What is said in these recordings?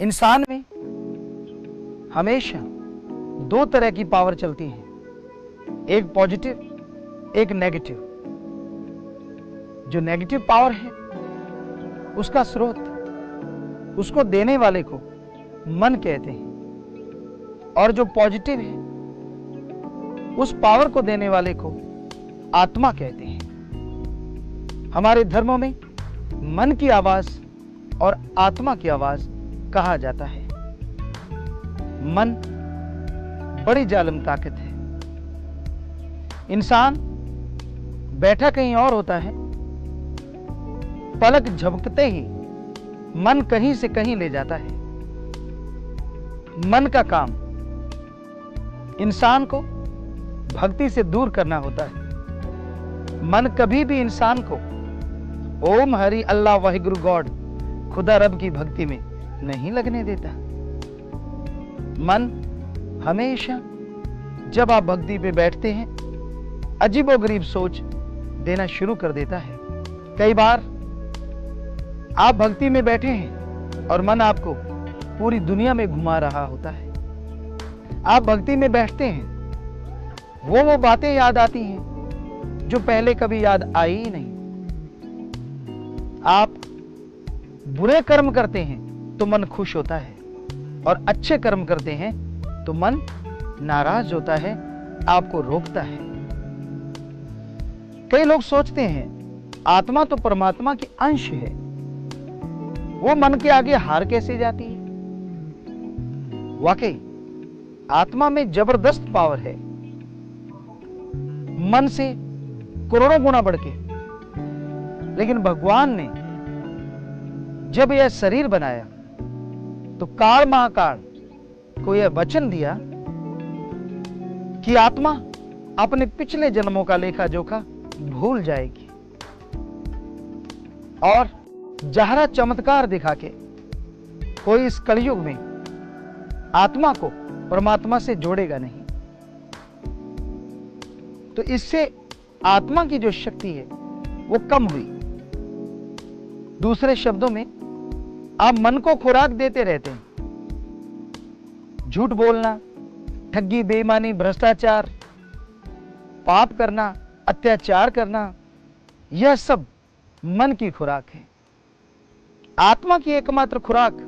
इंसान में हमेशा दो तरह की पावर चलती है, एक पॉजिटिव एक नेगेटिव। जो नेगेटिव पावर है उसका स्रोत, उसको देने वाले को मन कहते हैं, और जो पॉजिटिव है उस पावर को देने वाले को आत्मा कहते हैं। हमारे धर्मों में मन की आवाज और आत्मा की आवाज कहा जाता है। मन बड़ी जालिम ताकत है। इंसान बैठा कहीं और होता है, पलक झपकते ही मन कहीं से कहीं ले जाता है। मन का काम इंसान को भक्ति से दूर करना होता है। मन कभी भी इंसान को ओम हरि अल्लाह वाहिगुरु गॉड खुदा रब की भक्ति में नहीं लगने देता। मन हमेशा जब आप भक्ति पे बैठते हैं अजीबोगरीब सोच देना शुरू कर देता है। कई बार आप भक्ति में बैठे हैं और मन आपको पूरी दुनिया में घुमा रहा होता है। आप भक्ति में बैठते हैं, वो बातें याद आती हैं जो पहले कभी याद आई ही नहीं। आप बुरे कर्म करते हैं तो मन खुश होता है, और अच्छे कर्म करते हैं तो मन नाराज होता है, आपको रोकता है। कई लोग सोचते हैं आत्मा तो परमात्मा की अंश है, वो मन के आगे हार कैसे जाती है। वाकई आत्मा में जबरदस्त पावर है, मन से करोड़ों गुना बढ़ के। लेकिन भगवान ने जब यह शरीर बनाया तो काल महाकाल को यह वचन दिया कि आत्मा अपने पिछले जन्मों का लेखा जोखा भूल जाएगी, और जहरा चमत्कार दिखा के कोई इस कलयुग में आत्मा को परमात्मा से जोड़ेगा नहीं। तो इससे आत्मा की जो शक्ति है वो कम हुई। दूसरे शब्दों में आप मन को खुराक देते रहते हैं। झूठ बोलना, ठगी, बेईमानी, भ्रष्टाचार, पाप करना, अत्याचार करना, यह सब मन की खुराक है। आत्मा की एकमात्र खुराक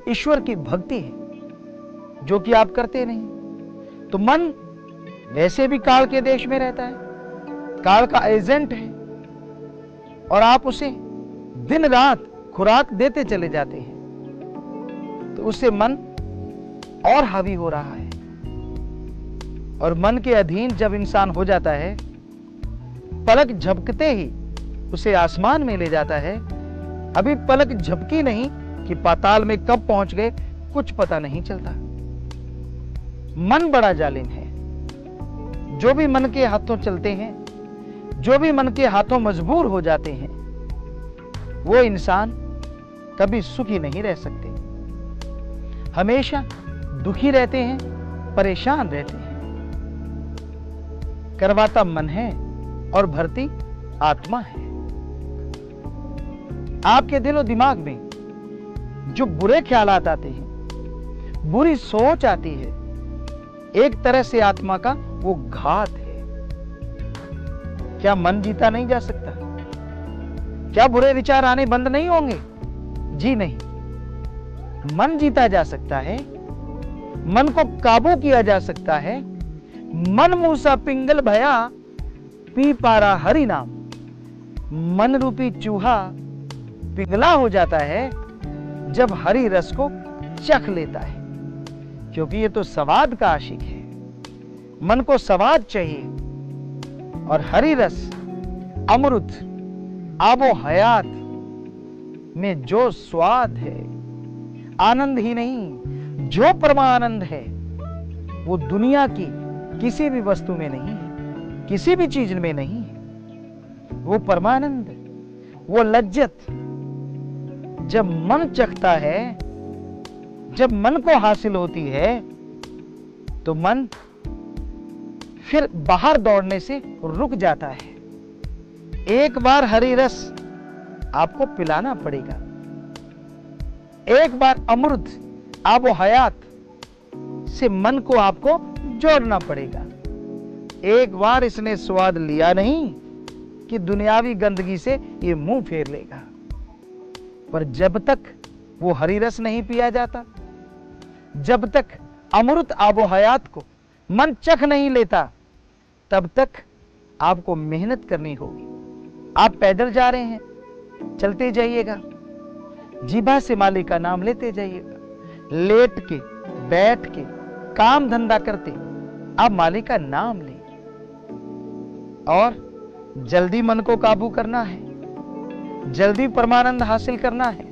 ईश्वर की भक्ति है, जो कि आप करते नहीं। तो मन वैसे भी काल के देश में रहता है, काल का एजेंट है, और आप उसे दिन रात खुराक देते चले जाते हैं, तो उससे मन और हावी हो रहा है। और मन के अधीन जब इंसान हो जाता है, पलक झपकते ही उसे आसमान में ले जाता है। अभी पलक झपकी नहीं कि पाताल में कब पहुंच गए कुछ पता नहीं चलता। मन बड़ा जालिम है। जो भी मन के हाथों चलते हैं, जो भी मन के हाथों मजबूर हो जाते हैं, वो इंसान कभी सुखी नहीं रह सकते, हमेशा दुखी रहते हैं, परेशान रहते हैं। करवाता मन है और भरती आत्मा है। आपके दिलो दिमाग में जो बुरे ख्यालात आते हैं, बुरी सोच आती है, एक तरह से आत्मा का वो घात है। क्या मन जीता नहीं जा सकता? क्या बुरे विचार आने बंद नहीं होंगे? जी नहीं, मन जीता जा सकता है, मन को काबू किया जा सकता है। मन मूसा पिंगल भया, पी पारा हरि नाम। मन रूपी चूहा पिघला हो जाता है जब हरि रस को चख लेता है, क्योंकि ये तो स्वाद का आशिक है। मन को स्वाद चाहिए, और हरि रस, अमृत, आबो हयात में जो स्वाद है, आनंद ही नहीं, जो परमानंद है, वो दुनिया की किसी भी वस्तु में नहीं है, किसी भी चीज में नहीं है। वो परमानंद, वो लज्जत जब मन चखता है, जब मन को हासिल होती है, तो मन फिर बाहर दौड़ने से रुक जाता है। एक बार हरि रस आपको पिलाना पड़ेगा। एक बार अमृत आबो हयात से मन को आपको जोड़ना पड़ेगा। एक बार इसने स्वाद लिया नहीं कि दुनियावी गंदगी से ये मुंह फेर लेगा। पर जब तक वो हरी रस नहीं पिया जाता, जब तक अमृत आबो हयात को मन चख नहीं लेता, तब तक आपको मेहनत करनी होगी। आप पैदल जा रहे हैं, चलते जाइएगा, जीभा से मालिक का नाम लेते जाइएगा। लेट के, बैठ के, काम धंधा करते आप मालिक का नाम लें। और जल्दी मन को काबू करना है, जल्दी परमानंद हासिल करना है,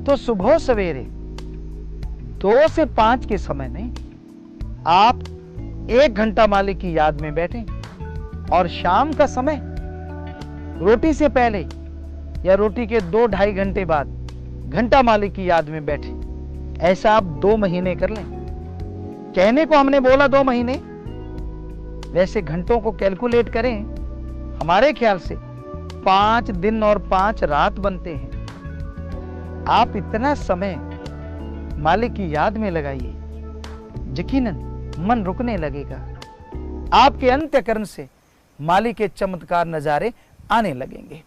तो सुबह सवेरे 2 से 5 के समय में आप 1 घंटा मालिक की याद में बैठें, और शाम का समय रोटी से पहले या रोटी के 2-2.5 घंटे बाद घंटा मालिक की याद में बैठे। ऐसा आप 2 महीने कर लें। कहने को हमने बोला 2 महीने, वैसे घंटों को कैलकुलेट करें, हमारे ख्याल से 5 दिन और 5 रात बनते हैं। आप इतना समय मालिक की याद में लगाइए, यकीनन मन रुकने लगेगा। आपके अंतःकरण से मालिक के चमत्कार नजारे आने लगेंगे।